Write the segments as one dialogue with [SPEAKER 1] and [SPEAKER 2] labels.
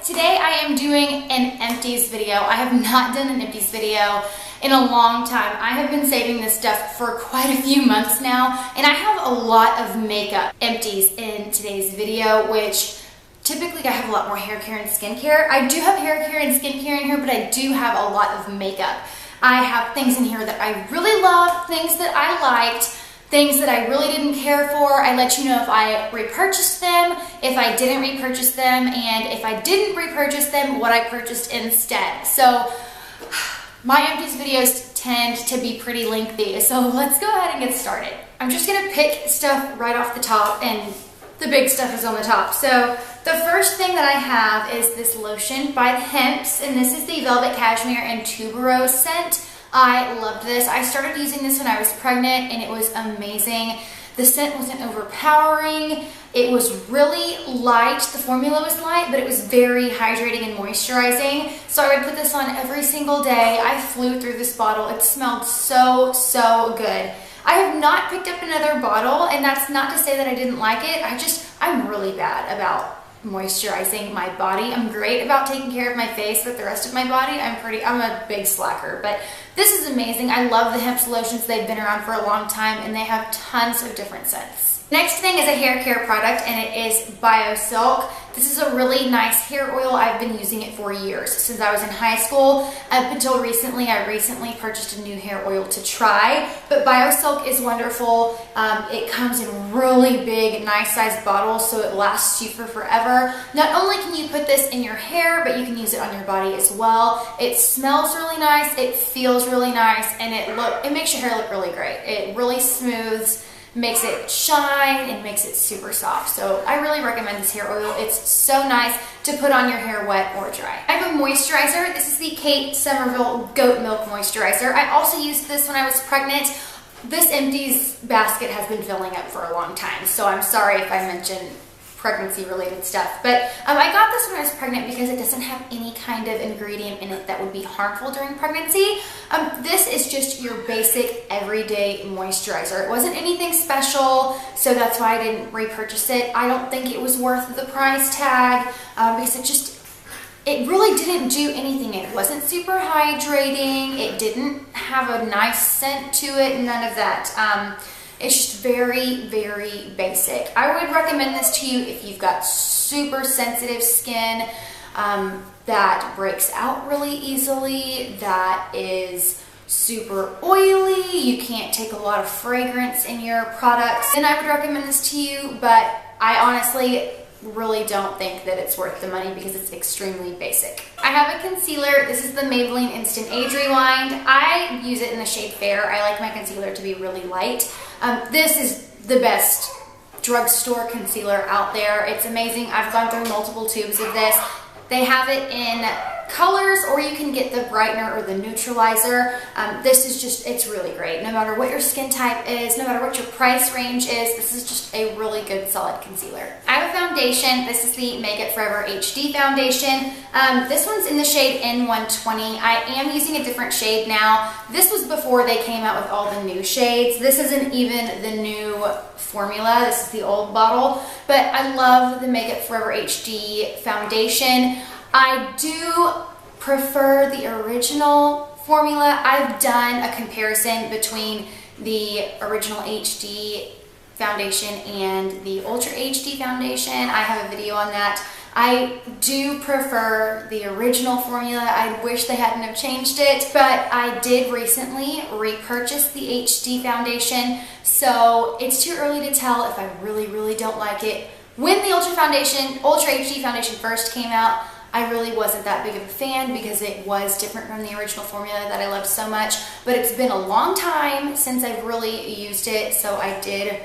[SPEAKER 1] Today I am doing an Empties video. I have not done an Empties video in a long time. I have been saving this stuff for quite a few months now, and I have a lot of makeup empties in today's video, which typically I have a lot more hair care and skincare. I do have hair care and skincare in here, but I do have a lot of makeup. I have things in here that I really love, things that I liked, things that I really didn't care for. I let you know if I repurchased them, if I didn't repurchase them, and if I didn't repurchase them, what I purchased instead. So my Empties videos tend to be pretty lengthy, so let's go ahead and get started. I'm just gonna pick stuff right off the top, and the big stuff is on the top. So the first thing that I have is this lotion by Hempts, and this is the Velvet Cashmere and Tuberose scent. I loved this. I started using this when I was pregnant, and it was amazing. The scent wasn't overpowering. It was really light. The formula was light, but it was very hydrating and moisturizing. So I would put this on every single day. I flew through this bottle. It smelled so good. I have not picked up another bottle, and that's not to say that I didn't like it. I'm really bad about moisturizing my body. I'm great about taking care of my face, but the rest of my body, I'm a big slacker. But this is amazing. I love the Hempts lotions. They've been around for a long time, and they have tons of different scents. Next thing is a hair care product, and it is BioSilk. This is a really nice hair oil. I've been using it for years, since I was in high school up until recently. I recently purchased a new hair oil to try, but BioSilk is wonderful. It comes in really big, nice sized bottles, so it lasts you for forever. Not only can you put this in your hair, but you can use it on your body as well. It smells really nice, it feels really nice, and it makes your hair look really great. It really smooths, makes it shine, and makes it super soft. So I really recommend this hair oil. It's so nice to put on your hair wet or dry. I have a moisturizer. This is the Kate Somerville Goat Milk Moisturizer. I also used this when I was pregnant. This Empties basket has been filling up for a long time, so I'm sorry if I mention pregnancy related stuff, but I got this when I was pregnant because it doesn't have any kind of ingredient in it that would be harmful during pregnancy. This is just your basic everyday moisturizer. It wasn't anything special, so that's why I didn't repurchase it. I don't think it was worth the price tag because it really didn't do anything. It wasn't super hydrating. It didn't have a nice scent to it, none of that. It's just very basic. I would recommend this to you if you've got super sensitive skin that breaks out really easily, that is super oily, you can't take a lot of fragrance in your products, then I would recommend this to you, but I honestly really don't think that it's worth the money because it's extremely basic. I have a concealer. This is the Maybelline Instant Age Rewind. I use it in the shade Fair. I like my concealer to be really light. This is the best drugstore concealer out there. It's amazing. I've gone through multiple tubes of this. They have it in colors, or you can get the brightener or the neutralizer. This is just, it's really great. No matter what your skin type is, no matter what your price range is, this is just a really good solid concealer. I have a foundation. This is the Make It Forever HD foundation. This one's in the shade N120. I am using a different shade now. This was before they came out with all the new shades. This isn't even the new formula. This is the old bottle, but I love the Make It Forever HD foundation. I do prefer the original formula. I've done a comparison between the original HD foundation and the Ultra HD foundation. I have a video on that. I do prefer the original formula. I wish they hadn't have changed it, but I did recently repurchase the HD foundation, so it's too early to tell if I really don't like it. When the Ultra HD foundation first came out, I really wasn't that big of a fan because it was different from the original formula that I loved so much, but it's been a long time since I've really used it, so I did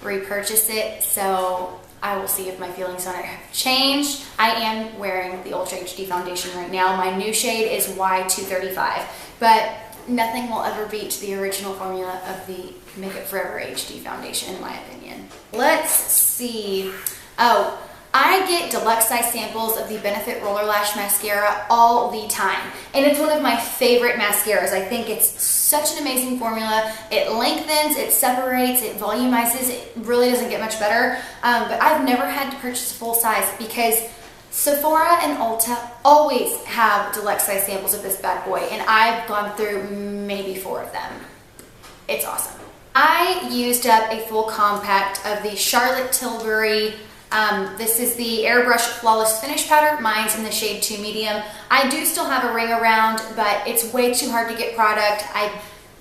[SPEAKER 1] repurchase it, so I will see if my feelings on it have changed. I am wearing the Ultra HD foundation right now. My new shade is Y235, but nothing will ever beat the original formula of the Make It Forever HD foundation, in my opinion. Let's see. Oh, I get deluxe size samples of the Benefit Roller Lash Mascara all the time, and it's one of my favorite mascaras. I think it's such an amazing formula. It lengthens, it separates, it volumizes. It really doesn't get much better, but I've never had to purchase a full size because Sephora and Ulta always have deluxe size samples of this bad boy, and I've gone through maybe 4 of them. It's awesome. I used up a full compact of the Charlotte Tilbury. This is the Airbrush Flawless Finish Powder. Mine's in the shade 2 medium. I do still have a ring around, but it's way too hard to get product. I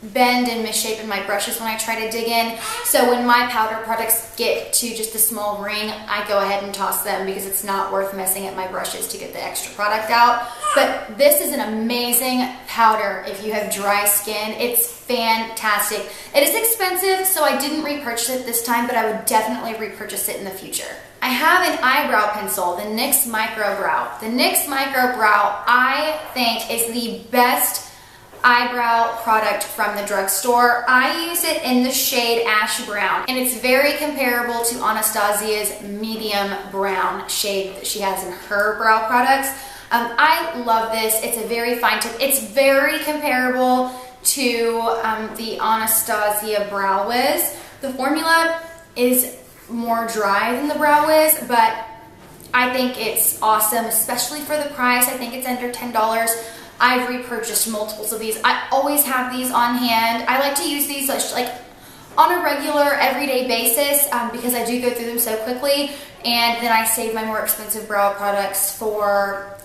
[SPEAKER 1] bend and misshapen my brushes when I try to dig in. So when my powder products get to just a small ring, I go ahead and toss them because it's not worth messing up my brushes to get the extra product out. But this is an amazing powder if you have dry skin. It's fantastic. It is expensive, so I didn't repurchase it this time, but I would definitely repurchase it in the future. I have an eyebrow pencil, the NYX Micro Brow. The NYX Micro Brow, I think, is the best eyebrow product from the drugstore. I use it in the shade Ash Brown, and it's very comparable to Anastasia's medium brown shade that she has in her brow products. I love this. It's a very fine tip. It's very comparable to the Anastasia Brow Wiz. The formula is more dry than the Brow Wiz, but I think it's awesome, especially for the price. I think it's under $10. I've repurchased multiples of these. I always have these on hand. I like to use these like on a regular, everyday basis because I do go through them so quickly, and then I save my more expensive brow products for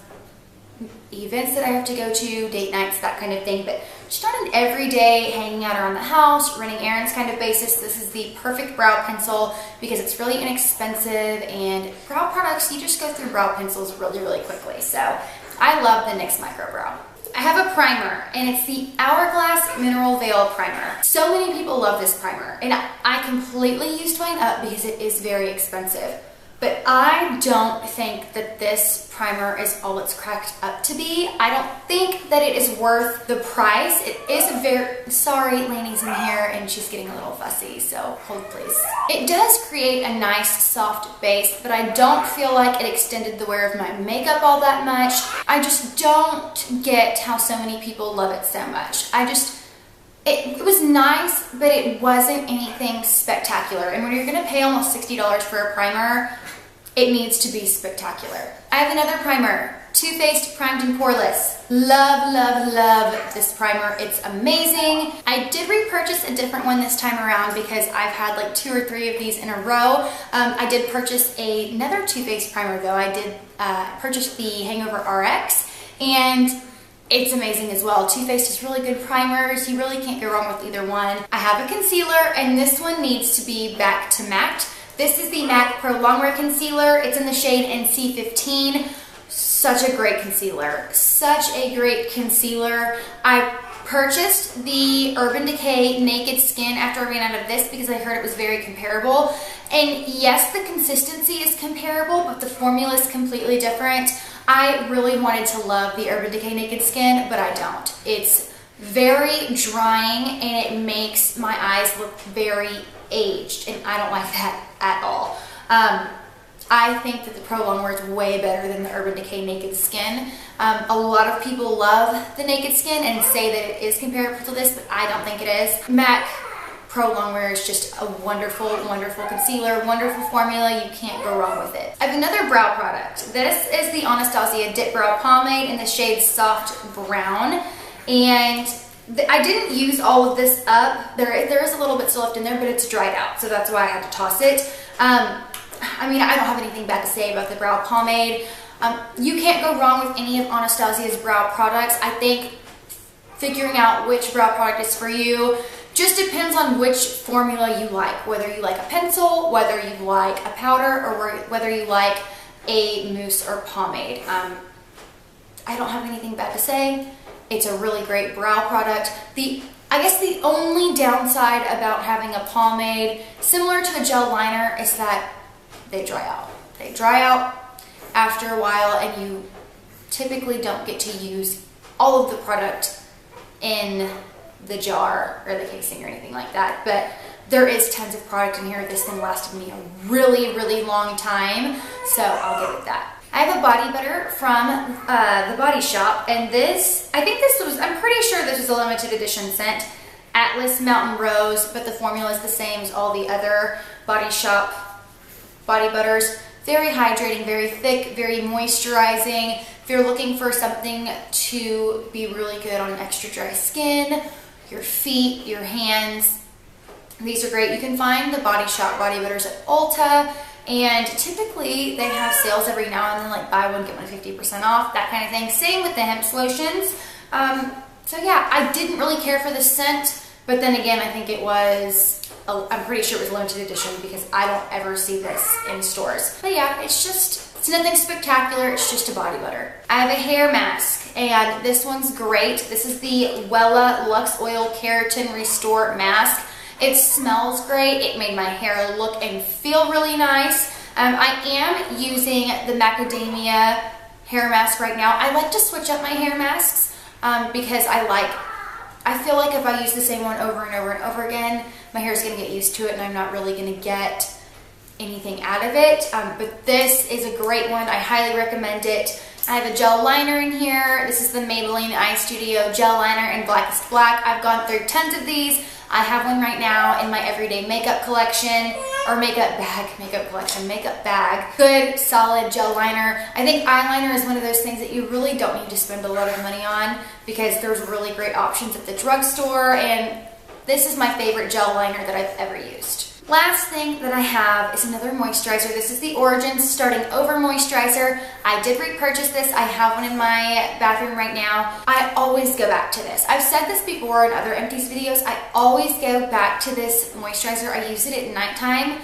[SPEAKER 1] events that I have to go to, date nights, that kind of thing. But just on an everyday, hanging out around the house, running errands kind of basis, this is the perfect brow pencil because it's really inexpensive, and brow products, you just go through brow pencils really, really quickly. So I love the NYX Micro Brow. I have a primer, and it's the Hourglass Mineral Veil Primer. So many people love this primer, and I completely used mine up because it is very expensive. But I don't think that this primer is all it's cracked up to be. I don't think that it is worth the price. It is a very, sorry, Lainey's in here and she's getting a little fussy, so hold please. It does create a nice soft base, but I don't feel like it extended the wear of my makeup all that much. I just don't get how so many people love it so much. It was nice, but it wasn't anything spectacular. And when you're gonna pay almost $60 for a primer, it needs to be spectacular. I have another primer, Too Faced Primed and Poreless. Love, love, love this primer. It's amazing. I did repurchase a different one this time around because I've had like 2 or 3 of these in a row. I did purchase another Too Faced primer though. I did purchase the Hangover RX, and it's amazing as well. Too Faced is really good primers. You really can't go wrong with either one. I have a concealer, and this one needs to be back to matte. This is the MAC Pro Longwear Concealer. It's in the shade NC15. Such a great concealer. Such a great concealer. I purchased the Urban Decay Naked Skin after I ran out of this because I heard it was very comparable. And yes, the consistency is comparable, but the formula is completely different. I really wanted to love the Urban Decay Naked Skin, but I don't. It's very drying, and it makes my eyes look very aged, and I don't like that at all. I think that the Pro Longwear is way better than the Urban Decay Naked Skin. A lot of people love the Naked Skin and say that it is comparable to this, but I don't think it is. MAC Pro Longwear is just a wonderful, wonderful concealer, wonderful formula. You can't go wrong with it. I have another brow product. This is the Anastasia Dip Brow Pomade in the shade Soft Brown, and I didn't use all of this up. There is a little bit still left in there, but it's dried out, so that's why I had to toss it. I mean, I don't have anything bad to say about the brow pomade. You can't go wrong with any of Anastasia's brow products. I think figuring out which brow product is for you just depends on which formula you like, whether you like a pencil, whether you like a powder, or whether you like a mousse or pomade. I don't have anything bad to say. It's a really great brow product. I guess the only downside about having a pomade, similar to a gel liner, is that they dry out. They dry out after a while, and you typically don't get to use all of the product in the jar or the casing or anything like that. But there is tons of product in here. This thing lasted me a really, really long time, so I'll give it that. I have a body butter from the Body Shop, and I'm pretty sure this was a limited edition scent, Atlas Mountain Rose, but the formula is the same as all the other Body Shop body butters. Very hydrating, very thick, very moisturizing. If you're looking for something to be really good on extra dry skin, your feet, your hands, these are great. You can find the Body Shop body butters at Ulta, and typically they have sales every now and then, like buy one, get one 50% off, that kind of thing. Same with the hemp lotions. So yeah, I didn't really care for the scent, but then again, I think it was, I'm pretty sure it was limited edition because I don't ever see this in stores. But yeah, it's nothing spectacular, it's just a body butter. I have a hair mask, and this one's great. This is the Wella Luxe Oil Keratin Restore Mask. It smells great. It made my hair look and feel really nice. I am using the macadamia hair mask right now. I like to switch up my hair masks because I feel like if I use the same one over and over and over again, my hair is going to get used to it and I'm not really going to get anything out of it. But this is a great one. I highly recommend it. I have a gel liner in here. This is the Maybelline Eye Studio Gel Liner in Blackest Black. I've gone through tons of these. I have one right now in my everyday makeup collection, or makeup bag. Good, solid gel liner. I think eyeliner is one of those things that you really don't need to spend a lot of money on because there's really great options at the drugstore, and this is my favorite gel liner that I've ever used. Last thing that I have is another moisturizer. This is the Origins Starting Over Moisturizer. I did repurchase this. I have one in my bathroom right now. I always go back to this. I've said this before in other Empties videos. I always go back to this moisturizer. I use it at nighttime.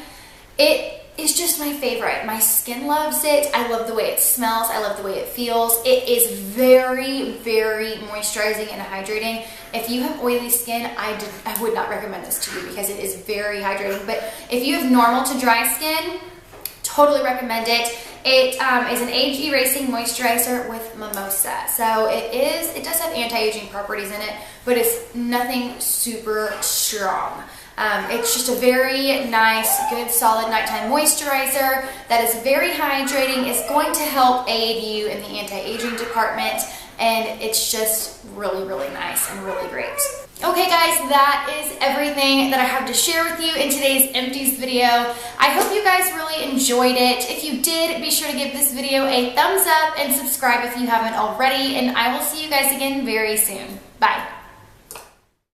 [SPEAKER 1] It is just my favorite. My skin loves it. I love the way it smells. I love the way it feels. It is very, very moisturizing and hydrating. If you have oily skin, I would not recommend this to you because it is very hydrating. But if you have normal to dry skin, totally recommend it. It is an age erasing moisturizer with mimosa. So it does have anti-aging properties in it, but it's nothing super strong. It's just a very nice, good, solid nighttime moisturizer that is very hydrating. It's going to help aid you in the anti-aging department, and it's just really, really nice and really great. Okay guys, that is everything that I have to share with you in today's Empties video. I hope you guys really enjoyed it. If you did, be sure to give this video a thumbs up and subscribe if you haven't already, and I will see you guys again very soon. Bye.